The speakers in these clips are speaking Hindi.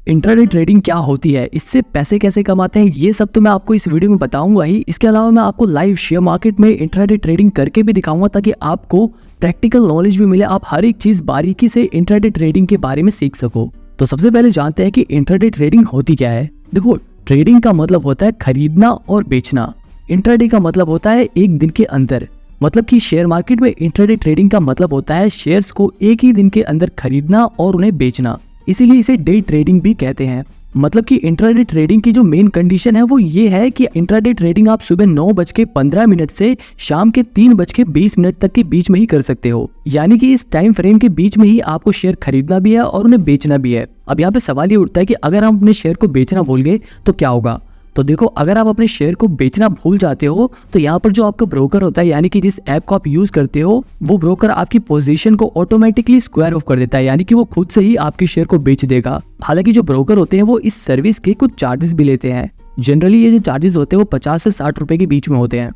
इंट्राडे ट्रेडिंग क्या होती है, इससे पैसे कैसे कमाते हैं, ये सब तो मैं आपको इस वीडियो में बताऊंगा ही। इसके अलावा मैं आपको लाइव शेयर मार्केट में इंट्राडे ट्रेडिंग करके भी दिखाऊंगा ताकि आपको प्रैक्टिकल नॉलेज भी मिले, आप हर एक चीज बारीकी से इंट्राडे ट्रेडिंग के बारे में सीख सको। तो सबसे पहले जानते हैं कि इंट्राडे ट्रेडिंग होती क्या है। देखो, ट्रेडिंग का मतलब होता है खरीदना और बेचना। इंट्राडे का मतलब होता है एक दिन के अंदर, मतलब कि शेयर मार्केट में इंट्राडे ट्रेडिंग का मतलब होता है शेयर्स को एक ही दिन के अंदर खरीदना और उन्हें बेचना, इसीलिए इसे डे ट्रेडिंग भी कहते हैं। मतलब कि इंट्राडे ट्रेडिंग की जो मेन कंडीशन है वो ये है कि इंट्राडे ट्रेडिंग आप सुबह 9:15 से शाम के 3:20 तक के बीच में ही कर सकते हो। यानी कि इस टाइम फ्रेम के बीच में ही आपको शेयर खरीदना भी है और उन्हें बेचना भी है। अब यहाँ पे सवाल ये उठता है कि अगर हम अपने शेयर को बेचना भूल गए तो क्या होगा। तो देखो, अगर आप अपने शेयर को बेचना भूल जाते हो तो यहाँ पर जो आपका ब्रोकर होता है, यानी कि जिस ऐप को आप यूज करते हो, वो ब्रोकर आपकी पोजीशन को ऑटोमेटिकली स्क्वायर ऑफ कर देता है, यानी कि वो खुद से ही आपके शेयर को बेच देगा। हालांकि जो ब्रोकर होते हैं वो इस सर्विस के कुछ चार्जेस भी लेते हैं। जनरली ये जो चार्जेस होते हैं वो 50 से 60 रुपए के बीच में होते हैं।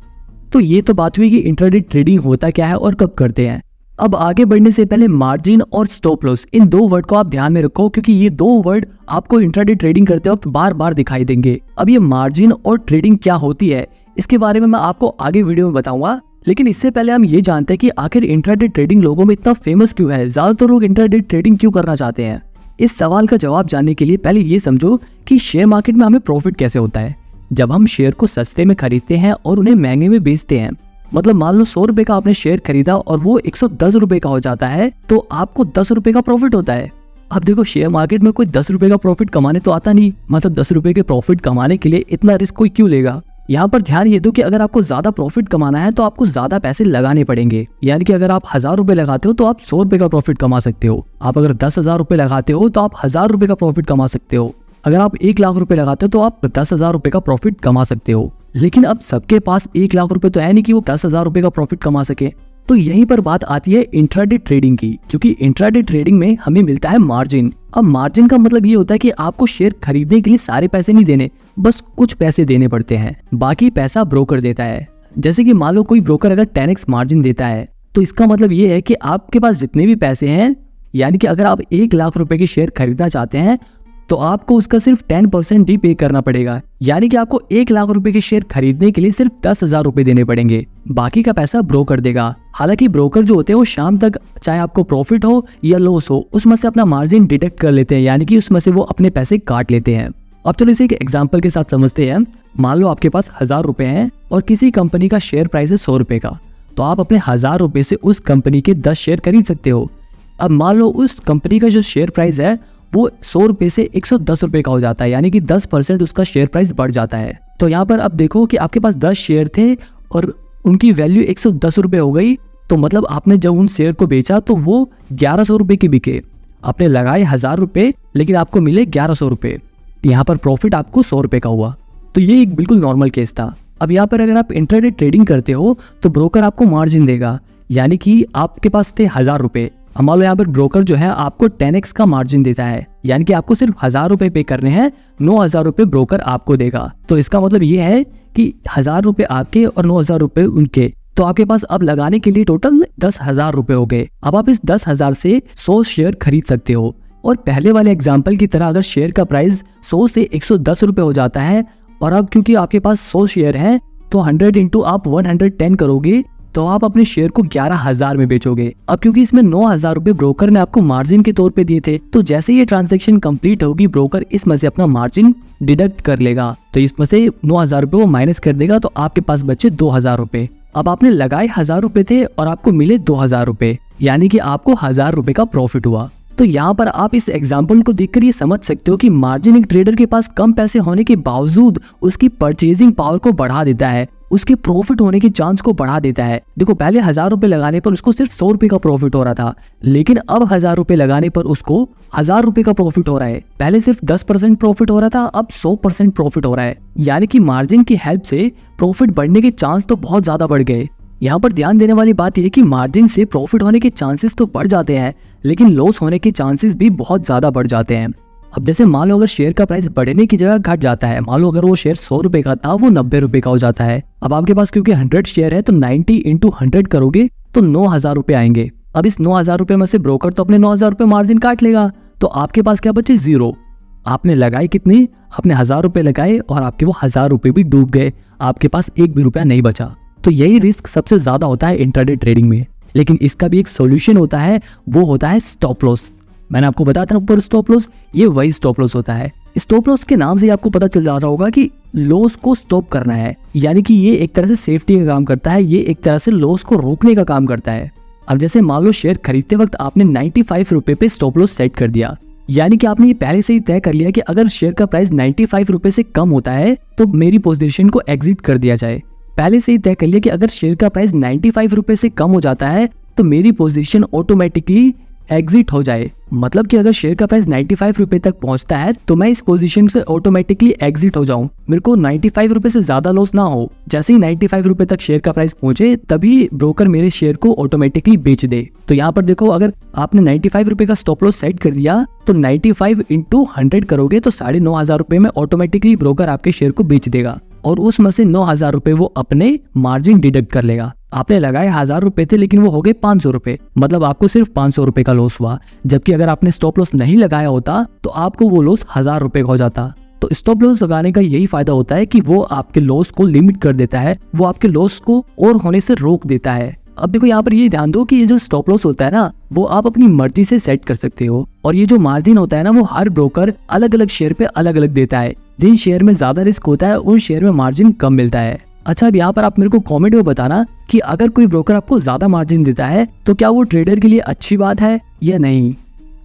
तो ये तो बात हुई कि इंट्राडे ट्रेडिंग होता क्या है और कब करते हैं। अब आगे बढ़ने से पहले मार्जिन और स्टॉप लॉस, इन दो वर्ड को आप ध्यान में रखो, क्योंकि ये दो वर्ड आपको इंट्राडे ट्रेडिंग करते वक्त बार बार दिखाई देंगे। अब ये मार्जिन और ट्रेडिंग क्या होती है, इसके बारे में मैं आपको आगे वीडियो में बताऊंगा। लेकिन इससे पहले हम ये जानते हैं कि आखिर इंट्राडे ट्रेडिंग लोगों में इतना फेमस क्यों है, ज्यादातर लोग इंट्राडे ट्रेडिंग क्यों करना चाहते हैं। इस सवाल का जवाब जानने के लिए पहले ये समझो कि शेयर मार्केट में हमें प्रॉफिट कैसे होता है। जब हम शेयर को सस्ते में खरीदते हैं और उन्हें महंगे में बेचते हैं, मतलब मान लो 100 रुपए का आपने शेयर खरीदा और वो 110 रुपए का हो जाता है, तो आपको 10 रुपए का प्रॉफिट होता है। अब देखो, शेयर मार्केट में कोई 10 रुपए का प्रॉफिट कमाने तो आता नहीं, मतलब 10 रुपए के प्रॉफिट कमाने के लिए इतना रिस्क कोई क्यों लेगा। यहाँ पर ध्यान ये दो कि अगर आपको ज्यादा प्रॉफिट कमाना है तो आपको ज्यादा पैसे लगाने पड़ेंगे। यानी कि अगर आप 1000 रुपए लगाते हो तो आप 100 रुपए का प्रॉफिट कमा सकते हो। आप अगर 10,000 रुपए लगाते हो तो आप 1000 रुपए का प्रॉफिट कमा सकते हो। अगर आप 1 लाख रुपए लगाते हो तो आप 10,000 रुपए का प्रॉफिट कमा सकते हो। लेकिन अब सबके पास 1 लाख रुपए तो है नहीं कि वो 10,000 रुपए का प्रॉफिट कमा सके। तो यहीं पर बात आती है इंट्राडे ट्रेडिंग की, क्योंकि इंट्राडे ट्रेडिंग में हमें मिलता है मार्जिन। अब मार्जिन का मतलब ये होता है कि आपको शेयर खरीदने के लिए सारे पैसे नहीं देने, बस कुछ पैसे देने पड़ते हैं, बाकी पैसा ब्रोकर देता है। जैसे कि मान लो कोई ब्रोकर अगर 10x मार्जिन देता है, तो इसका मतलब ये है कि आपके पास जितने भी पैसे हैं, यानी कि अगर आप 1 लाख रुपए के शेयर खरीदना चाहते हैं तो आपको उसका सिर्फ 10% ही पे करना पड़ेगा। यानी कि आपको 1 लाख रुपए के शेयर खरीदने के लिए सिर्फ 10,000 रुपए देने पड़ेंगे, बाकी का पैसा ब्रोकर देगा। हालांकि ब्रोकर जो होते हैं वो शाम तक, चाहे आपको प्रॉफिट हो या लॉस हो, उसमें से अपना मार्जिन डिडक्ट कर लेते हैं, यानी कि उसमें से वो अपने पैसे काट लेते हैं। अब चलो इसे एक एग्जाम्पल के साथ समझते हैं। मान लो आपके पास 1000 रुपए हैं और किसी कंपनी का शेयर प्राइस है 100 रुपए का, तो आप अपने 1000 रुपए से उस कंपनी के 10 शेयर खरीद सकते हो। अब मान लो उस कंपनी का जो शेयर प्राइस है वो 100 रुपए से 110 रुपए का हो जाता है, यानी कि 10% उसका शेयर प्राइस बढ़ जाता है। तो यहाँ पर अब देखो कि आपके पास 10 शेयर थे और उनकी वैल्यू 110 रुपए हो गई, तो मतलब आपने जब उन शेयर को बेचा तो वो 1100 रुपए के बिके। आपने लगाए 1000 रुपए लेकिन आपको मिले 1100 रुपए, यहाँ पर प्रॉफिट आपको 100 रुपए का हुआ। तो ये एक बिल्कुल नॉर्मल केस था। अब यहाँ पर अगर आप इंट्राडे ट्रेडिंग करते हो तो ब्रोकर आपको मार्जिन देगा, यानी कि आपके पास थे 1000 रुपए, मान लो यहाँ पर ब्रोकर जो है आपको 10x का मार्जिन देता है, यानी कि आपको सिर्फ 1000 रुपए पे करने हैं, 9000 रुपए ब्रोकर आपको देगा। तो इसका मतलब ये है कि 1000 रुपए आपके और 9000 रुपए उनके, तो आपके पास अब लगाने के लिए टोटल 10,000 रुपए हो गए। अब आप इस 10,000 से 100 शेयर खरीद सकते हो। और पहले वाले एग्जाम्पल की तरह अगर शेयर का प्राइस 100 से 110 रुपए हो जाता है, और अब क्योंकि आपके पास 100 शेयर है तो 100 इंटू आप 110 करोगे तो आप अपने शेयर को 11,000 में बेचोगे। अब क्योंकि इसमें 9,000 रुपए ब्रोकर ने आपको मार्जिन के तौर पे दिए थे, तो जैसे ये ट्रांजैक्शन कंप्लीट होगी ब्रोकर इसमें से अपना मार्जिन डिडक्ट कर लेगा, तो इसमें से 9,000 रुपए वो माइनस कर देगा, तो आपके पास बचे 2,000 रुपए। अब आपने लगाए 1000 रुपए थे और आपको मिले 2,000 रुपए, यानी कि आपको 1000 रुपए का प्रॉफिट हुआ। तो यहाँ पर आप इस एग्जाम्पल को देखकर ये समझ सकते हो कि मार्जिन एक ट्रेडर के पास कम पैसे होने के बावजूद उसकी परचेजिंग पावर को बढ़ा देता है, उसके प्रॉफिट होने के चांस को बढ़ा देता है। देखो, पहले 1000 रुपए लगाने पर उसको सिर्फ 100 रुपए का प्रॉफिट हो रहा था, लेकिन अब 1000 रुपए लगाने पर उसको 1000 रुपए का प्रॉफिट हो रहा है। पहले सिर्फ 10% प्रॉफिट हो रहा था, अब 100% प्रॉफिट हो रहा है। यानी कि मार्जिन की हेल्प से प्रॉफिट बढ़ने के चांस तो बहुत ज्यादा बढ़ गए। यहाँ पर ध्यान देने वाली बात यह है कि मार्जिन से प्रॉफिट होने के चांसेस तो बढ़ जाते हैं, लेकिन लॉस होने के चांसेस भी बहुत ज्यादा बढ़ जाते हैं। अब जैसे मान लो अगर शेयर का प्राइस बढ़ने की जगह घट जाता है, मान लो अगर वो शेयर 100 रुपए का था वो 90 रुपए का हो जाता है। अब आपके पास क्योंकि 100 शेयर है तो 90 इंटू 100 करोगे तो 9,000 रुपए आएंगे। अब इस 9,000 रुपए में से ब्रोकर तो अपने 9,000 रुपए मार्जिन काट लेगा, तो आपके पास क्या बचे? 0। आपने लगाए कितने, आपने 1000 रुपए लगाए और आपके वो 1000 रुपए भी डूब गए, आपके पास एक भी रुपया नहीं बचा। तो यही रिस्क सबसे ज्यादा होता है इंट्राडे ट्रेडिंग में। लेकिन इसका भी एक सॉल्यूशन होता है, वो होता है स्टॉप लॉस। मैंने आपको बताया था ऊपर स्टॉप लॉस, ये वही स्टॉप लॉस होता है। स्टॉप लॉस के नाम से आपको पता चल जा रहा होगा कि लॉस को स्टॉप करना है, यानी कि ये एक तरह से सेफ्टी का काम करता है, ये एक तरह से लॉस को रोकने का काम करता है। अब जैसे मान लो शेयर खरीदते वक्त आपने 95 रुपए पे स्टॉप लॉस सेट कर दिया, यानी कि आपने ये पहले से ही तय कर लिया कि अगर शेयर का प्राइस 95 रुपए से कम होता है तो मेरी पोजीशन को एग्जिट कर दिया जाए। पहले से ही तय कर लिया कि अगर शेयर का प्राइस 95 रुपए से कम हो जाता है तो मेरी पोजीशन ऑटोमेटिकली एग्जिट हो जाए। मतलब कि अगर शेयर का प्राइस 95 रुपए तक पहुंचता है तो मैं इस पोजीशन से ऑटोमेटिकली एग्जिट हो जाऊं, मेरे को 95 रुपए से ज्यादा लॉस ना हो। जैसे ही 95 रुपए तक शेयर का प्राइस पहुंचे तभी ब्रोकर मेरे शेयर को ऑटोमेटिकली बेच दे। तो यहाँ पर देखो, अगर आपने 95 रुपए का स्टॉप लॉस सेट कर दिया तो 95 इंटू 100 करोगे तो 9500 रुपए में ऑटोमेटिकली ब्रोकर आपके शेयर को बेच देगा और उसमें से 9000 रुपए वो अपने मार्जिन डिडक्ट कर लेगा। आपने लगाए 1000 रुपए थे लेकिन वो हो गए 500 रुपए, मतलब आपको सिर्फ 500 रुपए का लॉस हुआ। जबकि अगर आपने स्टॉप लॉस नहीं लगाया होता तो आपको वो लॉस 1000 रुपए का हो जाता। तो स्टॉप लॉस लगाने का यही फायदा होता है कि वो आपके लॉस को लिमिट कर देता है, वो आपके लॉस को और होने से रोक देता है। अब देखो यहाँ पर ये ध्यान दो कि ये जो स्टॉप लॉस होता है ना, वो आप अपनी मर्जी से सेट कर सकते हो, और ये जो मार्जिन होता है ना, वो हर ब्रोकर अलग अलग शेयर पे अलग अलग देता है। जिन शेयर में ज्यादा रिस्क होता है उन शेयर में मार्जिन कम मिलता है। अच्छा, अब यहाँ पर आप मेरे को कमेंट में बताना कि अगर कोई ब्रोकर आपको ज्यादा मार्जिन देता है तो क्या वो ट्रेडर के लिए अच्छी बात है या नहीं।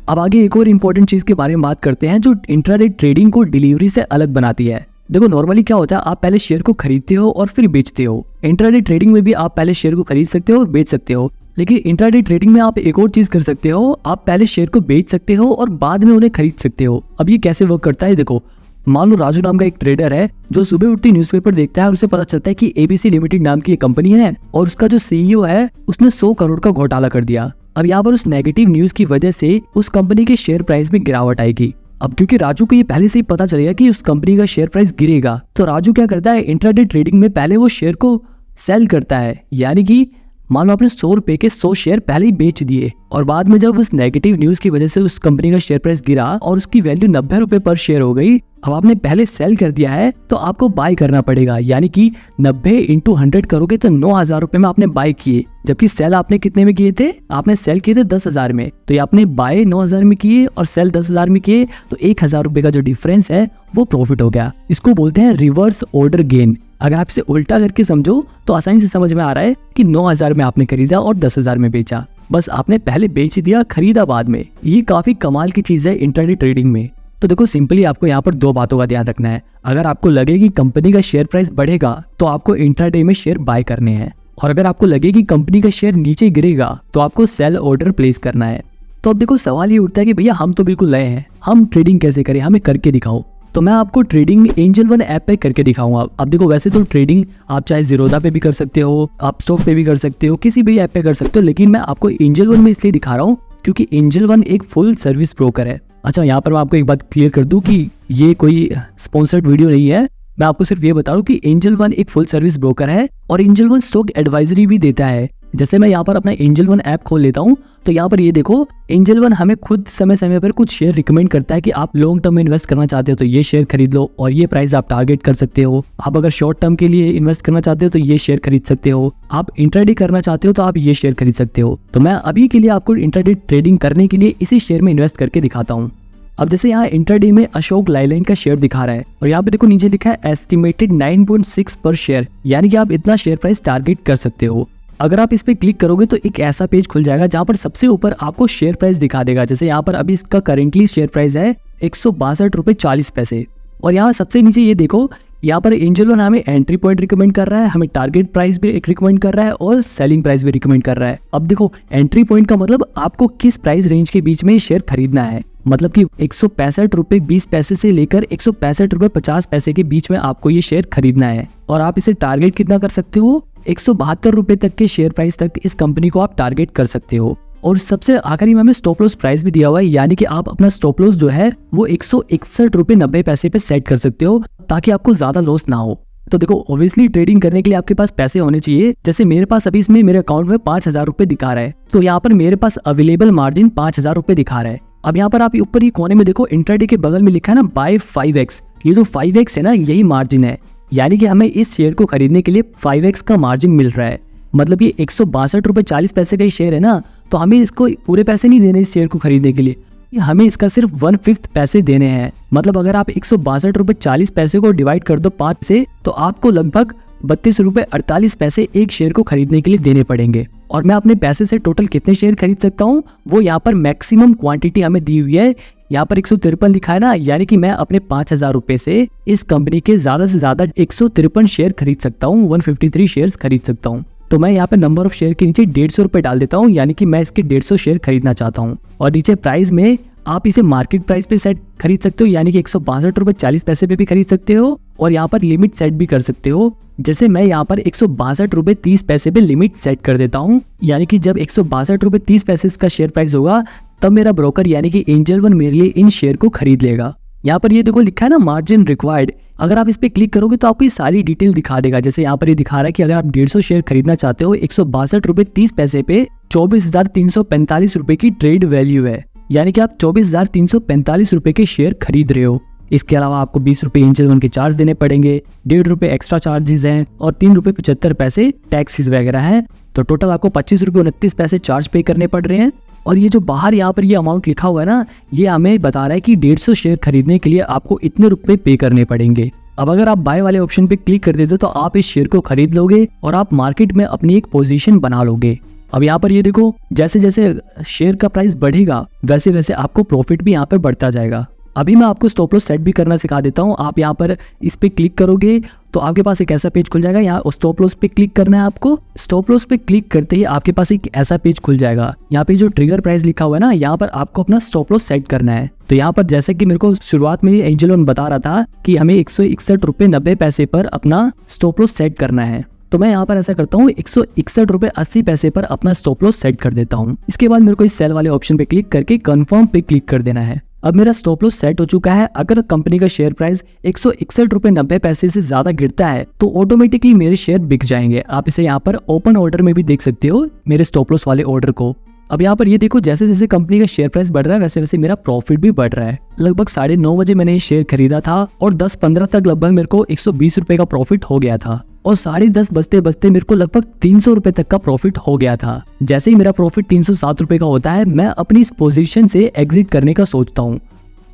अब आगे एक और इम्पोर्टेंट चीज के बारे में बात करते हैं जो इंट्राडे ट्रेडिंग को डिलीवरी से अलग बनाती है। देखो, नॉर्मली क्या होता है, आप पहले शेयर को खरीदते हो और फिर बेचते हो। इंट्राडे ट्रेडिंग में भी आप पहले शेयर को खरीद सकते हो और बेच सकते हो, लेकिन इंट्राडे ट्रेडिंग में आप एक और चीज कर सकते हो, आप पहले शेयर को बेच सकते हो और बाद में उन्हें खरीद सकते हो। अब ये कैसे वर्क करता है, देखो मान लो राजू नाम का एक ट्रेडर है जो सुबह उठती न्यूज़पेपर देखता है और उसे पता चलता है कि एबीसी लिमिटेड नाम की एक कंपनी है और उसका जो सीईओ है उसने 100 करोड़ का घोटाला कर दिया। अब यहाँ पर उस नेगेटिव न्यूज की वजह से उस कंपनी के शेयर प्राइस में गिरावट आएगी। अब क्योंकि राजू को ये पहले से ही पता चलेगा कि उस कंपनी का शेयर प्राइस गिरेगा, तो राजू क्या करता है, इंट्राडे ट्रेडिंग में पहले वो शेयर को सेल करता है। यानी कि मान लो आपने 100 रुपए के 100 शेयर पहले ही बेच दिए और बाद में जब उस नेगेटिव न्यूज की वजह से उस कंपनी का शेयर प्राइस गिरा और उसकी वैल्यू 90 रुपए पर शेयर हो गई, अब आपने पहले सेल कर दिया है तो आपको बाय करना पड़ेगा। यानी कि 90 इंटू 100 करोगे तो 9000 रुपए में आपने बाय किए, जबकि सेल आपने कितने में किए थे, आपने सेल किए थे 10,000 में। तो ये आपने बाय 9000 में किए और सेल 10,000 में किए, तो 1000 रुपए का जो डिफरेंस है वो प्रॉफिट हो गया। इसको बोलते हैं रिवर्स ऑर्डर गेन। अगर आप इसे उल्टा करके समझो तो आसानी से समझ में आ रहा है कि 9000 में आपने खरीदा और 10,000 में बेचा, बस आपने पहले बेच दिया, खरीदा बाद में। ये काफी कमाल की चीज है इंट्राडे ट्रेडिंग में। तो देखो, सिंपली आपको यहाँ पर 2 बातों का ध्यान रखना है। अगर आपको लगे कि कंपनी का शेयर प्राइस बढ़ेगा तो आपको इंट्राडे में शेयर बाय करने हैं, और अगर आपको लगे कि कंपनी का शेयर नीचे गिरेगा तो आपको सेल ऑर्डर प्लेस करना है। तो अब देखो सवाल ये उठता है कि भैया हम तो बिल्कुल नए हैं, हम ट्रेडिंग कैसे करें, हमें करके दिखाओ। तो मैं आपको ट्रेडिंग एंजल वन ऐप पे करके दिखाऊंगा। अब देखो, वैसे तो ट्रेडिंग आप चाहे ज़ीरोधा पे भी कर सकते हो, आप स्टॉक पे भी कर सकते हो, किसी भी ऐप पे कर सकते हो, लेकिन मैं आपको एंजल वन में इसलिए दिखा रहा हूँ क्योंकि एंजल वन एक फुल सर्विस ब्रोकर है। अच्छा, यहाँ पर मैं आपको एक बात क्लियर कर दूं कि ये कोई स्पॉन्सर्ड वीडियो नहीं है, मैं आपको सिर्फ ये बता रहा हूँ कि एंजल वन एक फुल सर्विस ब्रोकर है और एंजल वन स्टॉक एडवाइजरी भी देता है। जैसे मैं यहाँ पर अपना एंजल वन ऐप खोल लेता हूँ तो यहाँ पर ये देखो, एंजल वन हमें खुद समय समय पर कुछ शेयर रिकमेंड करता है कि आप लॉन्ग टर्म में इन्वेस्ट करना चाहते हो तो ये शेयर खरीद लो और ये प्राइस आप टारगेट कर सकते हो। आप अगर शॉर्ट टर्म के लिए इन्वेस्ट करना चाहते हो तो ये शेयर खरीद सकते हो, आप इंट्राडे करना चाहते हो तो आप ये शेयर खरीद सकते हो। तो मैं अभी के लिए आपको इंट्राडे ट्रेडिंग करने के लिए इसी शेयर में इन्वेस्ट करके दिखाता हूँ। अब जैसे यहाँ इंट्राडे में अशोक लाइलैंड का शेयर दिखा रहा है और यहाँ पे देखो नीचे लिखा है एस्टिमेटेड 9.6 पर शेयर, यानी कि आप इतना शेयर प्राइस टारगेट कर सकते हो। अगर आप इस पे क्लिक करोगे तो एक ऐसा पेज खुल जाएगा जहाँ पर सबसे ऊपर आपको शेयर प्राइस दिखा देगा। जैसे यहाँ पर अभी इसका करेंटली शेयर प्राइस है 162 रुपए 40 पैसे, और यहाँ सबसे नीचे ये देखो, यहाँ पर एंजल वन हमें एंट्री पॉइंट रिकमेंड कर रहा है, हमें टारगेट प्राइस भी रिकमेंड कर रहा है और सेलिंग प्राइस भी रिकमेंड कर रहा है। अब देखो, एंट्री पॉइंट का मतलब आपको किस प्राइस रेंज के बीच में ये शेयर खरीदना है, मतलब कि 165 रुपए 20 पैसे से लेकर 165 रुपए 50 पैसे के बीच में आपको ये शेयर खरीदना है। और आप इसे टारगेट कितना कर सकते हो, 172 रुपए तक के शेयर प्राइस तक इस कंपनी को आप टारगेट कर सकते हो। और सबसे आखिरी में हमें स्टॉप लॉस प्राइस भी दिया हुआ है, यानी कि आप अपना स्टॉप लॉस जो है वो 161 रुपए 90 पैसे पे सेट कर सकते हो ताकि आपको ज्यादा लॉस ना हो। तो देखो, ऑब्वियसली ट्रेडिंग करने के लिए आपके पास पैसे होने चाहिए। जैसे मेरे पास अभी इसमें मेरे अकाउंट में 5000 रुपए दिखा रहा है, तो यहाँ पर मेरे पास अवेलेबल मार्जिन 5000 रुपए दिखा रहा है। अब यहाँ पर आप ऊपर ही कोने में देखो इंट्राडे के बगल में लिखा है ना बाय 5x। ये जो 5x है ना यही मार्जिन है, यानी कि हमें इस शेयर को खरीदने के लिए 5x का मार्जिन मिल रहा है। मतलब ये 162 रुपये 40 पैसे का ही शेयर है ना, तो हमें इसको पूरे पैसे नहीं देने इस शेयर को खरीदने के लिए, हमें इसका सिर्फ 1/5 पैसे देने हैं। मतलब अगर आप 162 रुपये 40 पैसे को डिवाइड कर दो 5 से, तो आपको लगभग 32 रुपये 48 पैसे एक शेयर को खरीदने के लिए देने पड़ेंगे। और मैं अपने पैसे से टोटल कितने शेयर खरीद सकता हूँ, वो यहाँ पर मैक्सिमम क्वांटिटी हमें दी हुई है। यहाँ पर 153 लिखा है ना, यानी कि मैं अपने 5000 रुपए से इस कंपनी के ज्यादा से ज्यादा 153 शेयर खरीद सकता हूँ, 153 शेयर खरीद सकता हूँ। तो मैं यहाँ पे नंबर ऑफ शेयर के नीचे 150 रुपए डाल देता हूँ, यानी कि मैं इसके 150 शेयर खरीदना चाहता हूँ। और नीचे प्राइस में आप इसे मार्केट प्राइस पे सेट खरीद सकते हो, यानी कि 162 रुपये 40 पैसे पे भी खरीद सकते हो। और यहाँ पर लिमिट सेट भी कर सकते हो, जैसे मैं यहाँ पर 162 रुपये 30 पैसे पे लिमिट सेट कर देता हूँ, यानी कि जब 162 रुपये 30 पैसे इसका शेयर प्राइस होगा तब मेरा ब्रोकर यानी कि एंजल वन मेरे लिए इन शेयर को खरीद लेगा। यहाँ पर ये देखो लिखा है ना मार्जिन रिक्वायर्ड, अगर आप इस पे क्लिक करोगे तो आपको ये सारी डिटेल दिखा देगा। जैसे यहाँ पर ये दिखा रहा है कि अगर आप 150 शेयर खरीदना चाहते हो 162 रुपये 30 पैसे पे 24,345 रुपये की ट्रेड वैल्यू है, यानी कि आप 24,345 रुपये के शेयर खरीद रहे हो। इसके अलावा आपको 20 रुपये एंजल वन के चार्ज देने पड़ेंगे, 1.5 रुपये एक्स्ट्रा चार्जेस हैं और 3 रुपये 75 पैसे टैक्सेस वगैरह हैं। तो टोटल आपको 25 रुपये 29 पैसे चार्ज पे करने पड़ रहे हैं। और ये जो बाहर यहाँ पर ये अमाउंट लिखा हुआ है ना, ये हमें बता रहा है कि 150 शेयर खरीदने के लिए आपको इतने रुपए पे करने पड़ेंगे। अब अगर आप बाय वाले ऑप्शन पे क्लिक कर देते हो तो आप इस शेयर को खरीद लोगे और आप मार्केट में अपनी एक पोजीशन बना लोगे। अब यहाँ पर ये देखो जैसे जैसे शेयर का प्राइस बढ़ेगा वैसे वैसे आपको प्रॉफिट भी यहाँ पे बढ़ता जाएगा। अभी मैं आपको स्टॉप लॉस सेट भी करना सिखा देता हूँ। आप यहाँ पर इस पे क्लिक करोगे तो आपके पास एक ऐसा पेज खुल जाएगा। यहाँ स्टॉप लॉस पे क्लिक करना है आपको। स्टॉप लॉस पे क्लिक करते ही आपके पास एक ऐसा पेज खुल जाएगा। यहाँ पे जो ट्रिगर प्राइस लिखा हुआ है ना, यहाँ पर आपको अपना स्टॉप लॉस सेट करना है। तो यहाँ पर जैसे कि मेरे को शुरुआत में एंजल वन बता रहा था कि हमें 161 रुपये 90 पैसे पर अपना स्टॉप लॉस सेट करना है, तो मैं यहाँ पर ऐसा करता हूँ 161 रुपये 80 पैसे पर अपना स्टॉप लॉस सेट कर देता हूँ। इसके बाद मेरे को इस सेल वाले ऑप्शन पे क्लिक करके कंफर्म पे क्लिक कर देना है। अब मेरा स्टॉप लॉस सेट हो चुका है। अगर कंपनी का शेयर प्राइस 161 रुपये 90 पैसे से ज्यादा गिरता है तो ऑटोमेटिकली मेरे शेयर बिक जाएंगे। आप इसे यहाँ पर ओपन ऑर्डर में भी देख सकते हो मेरे स्टॉप लॉस वाले ऑर्डर को। अब यहाँ पर ये देखो जैसे जैसे कंपनी का शेयर प्राइस बढ़ रहा है वैसे वैसे मेरा प्रॉफिट भी बढ़ रहा है। लगभग 9:30 बजे मैंने ये शेयर खरीदा था और 10:15 तक लगभग मेरे को 120 रुपए का प्रॉफिट हो गया था और 10:30 बजते बजते मेरे को लगभग 300 रुपए तक का प्रॉफिट हो गया था। जैसे ही मेरा प्रॉफिट 307 रुपए का होता है मैं अपनी इस पोजीशन से एग्जिट करने का सोचता हूँ।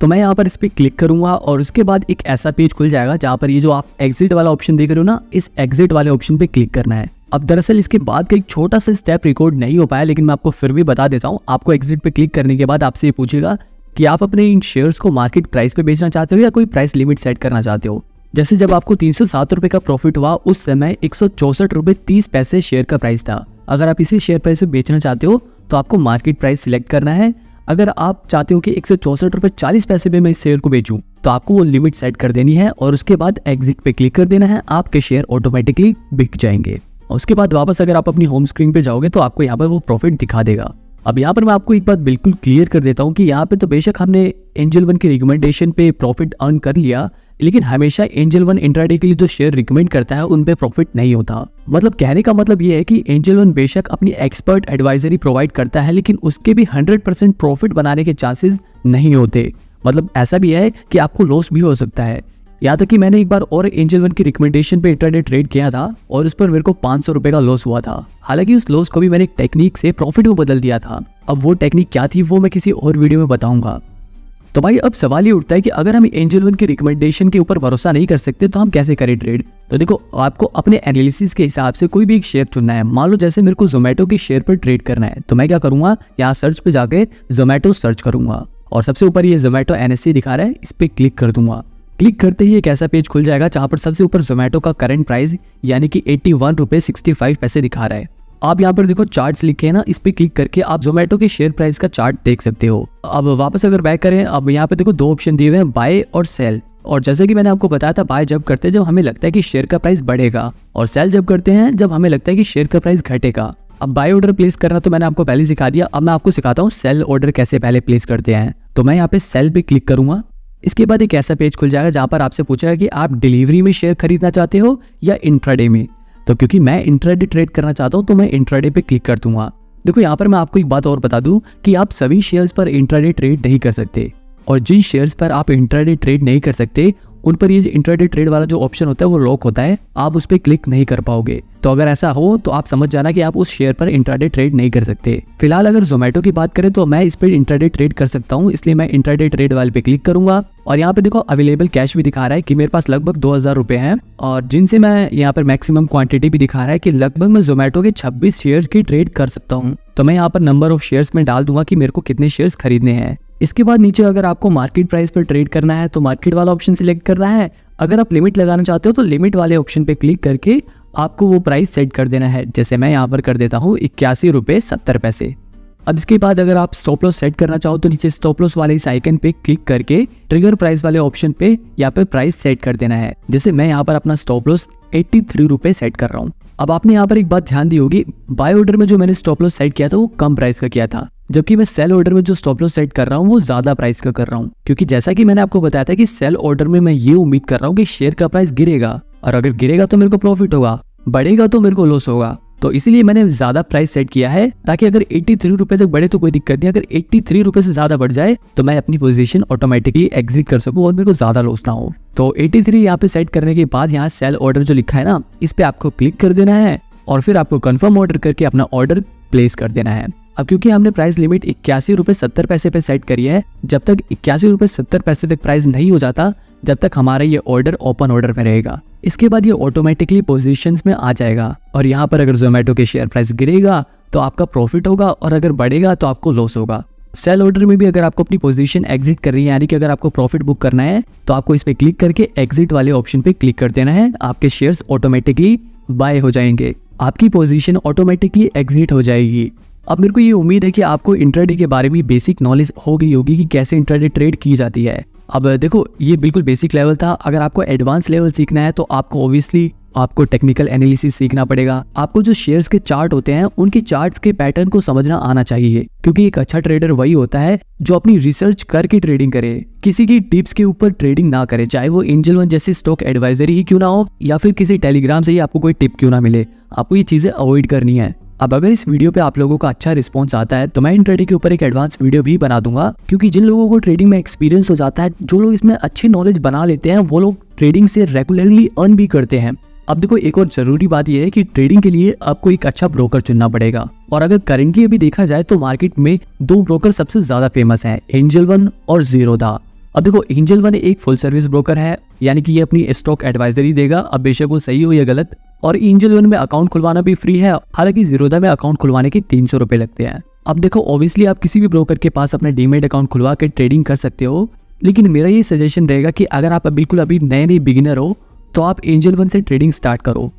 तो मैं यहाँ पर इस पे क्लिक करूंगा और उसके बाद एक ऐसा पेज खुल जाएगा जहाँ पर ये जो आप एग्जिट वाला ऑप्शन देख रहे हो ना, इस एग्जिट वाले ऑप्शन पे क्लिक करना है। अब दरअसल इसके बाद का एक छोटा सा स्टेप रिकॉर्ड नहीं हो पाया, लेकिन मैं आपको फिर भी बता देता हूँ। आपको एग्जिट पे क्लिक करने के बाद आपसे ये पूछेगा कि आप अपने इन शेयर्स को मार्केट प्राइस पे बेचना चाहते हो या कोई प्राइस लिमिट सेट करना चाहते हो। जैसे जब आपको 307 रुपए का प्रॉफिट हुआ उस समय 164 रुपये 30 पैसे शेयर का प्राइस था। अगर आप इसी शेयर प्राइस पे बेचना चाहते हो तो आपको मार्केट प्राइस सिलेक्ट करना है। अगर आप चाहते हो कि 164 रुपये 40 पैसे पे मैं इस शेयर को बेचूं तो आपको वो लिमिट सेट कर देनी है और उसके बाद एग्जिट पे क्लिक कर देना है। आपके शेयर ऑटोमेटिकली बिक जाएंगे और उसके बाद वापस अगर आप अपनी होम स्क्रीन पे जाओगे तो आपको यहाँ पर वो प्रॉफिट दिखा देगा। अब यहाँ पर मैं आपको एक बात बिल्कुल क्लियर कर देता हूँ कि यहाँ पे तो बेशक हमने एंजल वन की रिकमेंडेशन पे प्रॉफिट अर्न कर लिया, लेकिन हमेशा एंजल वन इंट्राडे के लिए जो शेयर रिकमेंड करता है उन पे प्रॉफिट नहीं होता। मतलब कहने का मतलब ये है कि एंजल वन बेशक अपनी एक्सपर्ट एडवाइजरी प्रोवाइड करता है, लेकिन उसके भी 100% प्रॉफिट बनाने के चांसेस नहीं होते। मतलब ऐसा भी है कि आपको लॉस भी हो सकता है। यहाँ तक कि मैंने एक बार और एंजल वन की रिकमेंडेशन पे इंट्राडे ट्रेड किया था और उस पर मेरे को 500 रुपए का लॉस हुआ था। हालांकि उस लॉस को भी मैंने एक टेक्निक से प्रॉफिट में बदल दिया था। अब वो टेक्निक क्या थी वो मैं किसी और वीडियो में बताऊंगा। तो भाई अब सवाल ये उठता है कि अगर हम एंजल वन की रिकमेंडेशन के ऊपर भरोसा नहीं कर सकते तो हम कैसे करें ट्रेड। तो देखो आपको अपने एनालिसिस के हिसाब से कोई भी एक शेयर चुनना है। मान लो जैसे मेरे को जोमेटो के शेयर पर ट्रेड करना है तो मैं क्या करूंगा, यहाँ सर्च पे जाके जोमेटो सर्च करूंगा और सबसे ऊपर ये जोमेटो NSE दिखा रहा है, इस पे क्लिक कर दूंगा। क्लिक करते ही एक ऐसा पेज खुल जाएगा जहां पर सबसे ऊपर जोमेटो का करंट प्राइस यानी कि 81 रुपये 65 पैसे दिखा रहा है। आप यहाँ पर देखो चार्ट्स लिखे हैं ना, इस पे क्लिक करके आप जोमेटो के शेयर प्राइस का चार्ट देख सकते हो। अब वापस अगर बैक करें, अब यहाँ पे देखो दो ऑप्शन दिए हुए हैं, बाय और सेल। और जैसे कि मैंने आपको बताया था बाय जब करते हैं जब हमें लगता है कि शेयर का प्राइस बढ़ेगा और सेल जब करते हैं जब हमें लगता है कि शेयर का प्राइस घटेगा। अब बाय ऑर्डर प्लेस करना तो मैंने आपको पहले सिखा दिया। अब मैं आपको सिखाता हूँ सेल ऑर्डर कैसे पहले प्लेस करते हैं। तो मैं यहाँ पे सेल पे क्लिक करूंगा। इसके बाद एक ऐसा पेज खुल जाएगा जहां पर आपसे पूछेगा कि आप डिलीवरी में शेयर खरीदना चाहते हो या इंट्राडे में। तो क्योंकि मैं इंट्राडे ट्रेड करना चाहता हूं तो मैं इंट्राडे पे क्लिक कर दूंगा। देखो यहाँ पर मैं आपको एक बात और बता दूं कि आप सभी शेयर्स पर इंट्राडे ट्रेड नहीं कर सकते, और जिन शेयर्स पर आप इंट्राडे ट्रेड नहीं कर सकते उन पर ये इंट्राडे ट्रेड वाला जो ऑप्शन होता है वो लॉक होता है, आप उस पर क्लिक नहीं कर पाओगे। तो अगर ऐसा हो तो आप समझ जाना कि आप उस शेयर पर इंट्राडे ट्रेड नहीं कर सकते। फिलहाल अगर जोमेटो की बात करें तो मैं इस पर इंट्राडे ट्रेड कर सकता हूँ, इसलिए मैं इंट्राडे ट्रेड वाले पे क्लिक करूंगा और यहाँ पे देखो अवेलेबल कैश भी दिखा रहा है कि मेरे पास लगभग 2000 रुपए हैं, और जिनसे मैं यहाँ पर मैक्सिमम क्वांटिटी भी दिखा रहा है कि लगभग मैं जोमेटो के 26 शेयर की ट्रेड कर सकता हूँ। तो मैं यहाँ पर नंबर ऑफ शेयर्स में डाल दूंगा कि मेरे को कितने शेयर्स खरीदने हैं। इसके बाद नीचे अगर आपको मार्केट प्राइस पर ट्रेड करना है तो मार्केट वाला ऑप्शन सिलेक्ट करना है। अगर आप लिमिट लगाना चाहते हो तो लिमिट वाले ऑप्शन पे क्लिक करके आपको वो प्राइस सेट कर देना है। जैसे मैं यहाँ पर कर देता हूँ 81 रुपये 70 पैसे। अब इसके बाद अगर आप स्टॉप लॉस सेट करना चाहो तो नीचे स्टॉप लॉस वाले इस आइकन पे क्लिक करके ट्रिगर प्राइस वाले ऑप्शन पे यहाँ पे प्राइस सेट कर देना है। जैसे मैं यहाँ पर अपना स्टॉप लॉस 83 रुपये सेट कर रहा हूँ। अब आपने यहाँ पर एक बात ध्यान दी होगी, बाय ऑर्डर में जो मैंने स्टॉप लॉस सेट किया था वो कम प्राइस का किया था, जबकि मैं सेल ऑर्डर में जो स्टॉप लॉस सेट कर रहा हूँ वो ज्यादा प्राइस का कर रहा हूँ। क्योंकि जैसा कि मैंने आपको बताया था कि सेल ऑर्डर में मैं ये उम्मीद कर रहा हूँ कि शेयर का प्राइस गिरेगा, और अगर गिरेगा तो मेरे को प्रॉफिट होगा, बढ़ेगा तो मेरे को लॉस होगा। तो इसीलिए मैंने ज्यादा प्राइस सेट किया है ताकि अगर 83 रुपए तक बढ़े तो कोई दिक्कत नहीं, अगर 83 रुपए से ज्यादा बढ़ जाए तो मैं अपनी पोजीशन ऑटोमेटिकली एग्जिट कर सकूं और मेरे को ज्यादा लॉस ना हो। तो 83 यहाँ पे सेट करने के बाद यहाँ सेल ऑर्डर जो लिखा है ना, इस पे आपको क्लिक कर देना है और फिर आपको कंफर्म ऑर्डर करके अपना ऑर्डर प्लेस कर देना है। अब क्योंकि हमने प्राइस लिमिट 81 रुपये 70 पैसे पे सेट करी है, जब तक 81 रुपये 70 पैसे तक प्राइस नहीं हो जाता जब तक हमारा ये ऑर्डर ओपन ऑर्डर में रहेगा। इसके बाद ये ऑटोमेटिकली पोजीशंस में आ जाएगा, और यहाँ पर अगर जोमेटो के शेयर प्राइस गिरेगा तो आपका प्रॉफिट होगा और अगर बढ़ेगा तो आपको लॉस होगा। सेल ऑर्डर में भी अगर आपको अपनी पोजीशन एग्जिट करनी है, यानी कि अगर आपको प्रॉफिट बुक करना है तो आपको इस पे क्लिक करके एग्जिट वाले ऑप्शन पे क्लिक कर देना है। आपके शेयर्स ऑटोमेटिकली बाय हो जाएंगे, आपकी पोजीशन ऑटोमेटिकली एग्जिट हो जाएगी। अब मेरे को ये उम्मीद है कि आपको इंट्राडे के बारे में बेसिक नॉलेज हो गई होगी कि कैसे इंट्राडे ट्रेड की जाती है। अब देखो ये बिल्कुल बेसिक लेवल था, अगर आपको एडवांस लेवल सीखना है तो आपको ऑब्वियसली आपको टेक्निकल एनालिसिस सीखना पड़ेगा। आपको जो शेयर्स के चार्ट होते हैं उनके चार्ट्स के पैटर्न को समझना आना चाहिए, क्योंकि एक अच्छा ट्रेडर वही होता है जो अपनी रिसर्च करके ट्रेडिंग करे, किसी की टिप्स के ऊपर ट्रेडिंग ना करे, चाहे वो एंजल वन जैसी स्टॉक एडवाइजरी ही क्यों ना हो या फिर किसी टेलीग्राम से ही आपको कोई टिप क्यों ना मिले। आपको ये चीजें अवॉइड करनी है। अब अगर इस वीडियो पे आप लोगों का अच्छा रिस्पॉन्स आता है तो मैं इंट्राडे के ऊपर एक एडवांस वीडियो भी बना दूंगा, क्योंकि जिन लोगों को ट्रेडिंग में एक्सपीरियंस हो जाता है, जो लोग इसमें अच्छी नॉलेज बना लेते हैं, वो लोग ट्रेडिंग से रेगुलरली अर्न भी करते हैं। अब देखो एक और जरूरी बात यह है कि ट्रेडिंग के लिए आपको एक अच्छा ब्रोकर चुनना पड़ेगा, और अगर करेंटली अभी देखा जाए तो मार्केट में 2 ब्रोकर सबसे ज्यादा फेमस हैं, एंजल वन और जीरोधा। अब देखो एंजल वन एक फुल सर्विस ब्रोकर है, यानी कि ये अपनी स्टॉक एडवाइजरी देगा, अब बेशक वो सही हो या गलत। और एंजल वन में अकाउंट खुलवाना भी फ्री है, हालांकि जीरोधा में अकाउंट खुलवाने के 300 रुपए लगते हैं। अब देखो ऑब्वियसली आप किसी भी ब्रोकर के पास अपना डीमेट अकाउंट खुलवा के ट्रेडिंग कर सकते हो, लेकिन मेरा ये सजेशन रहेगा कि अगर आप बिल्कुल अभी नए बिगिनर हो तो आप एंजल वन से ट्रेडिंग स्टार्ट करो,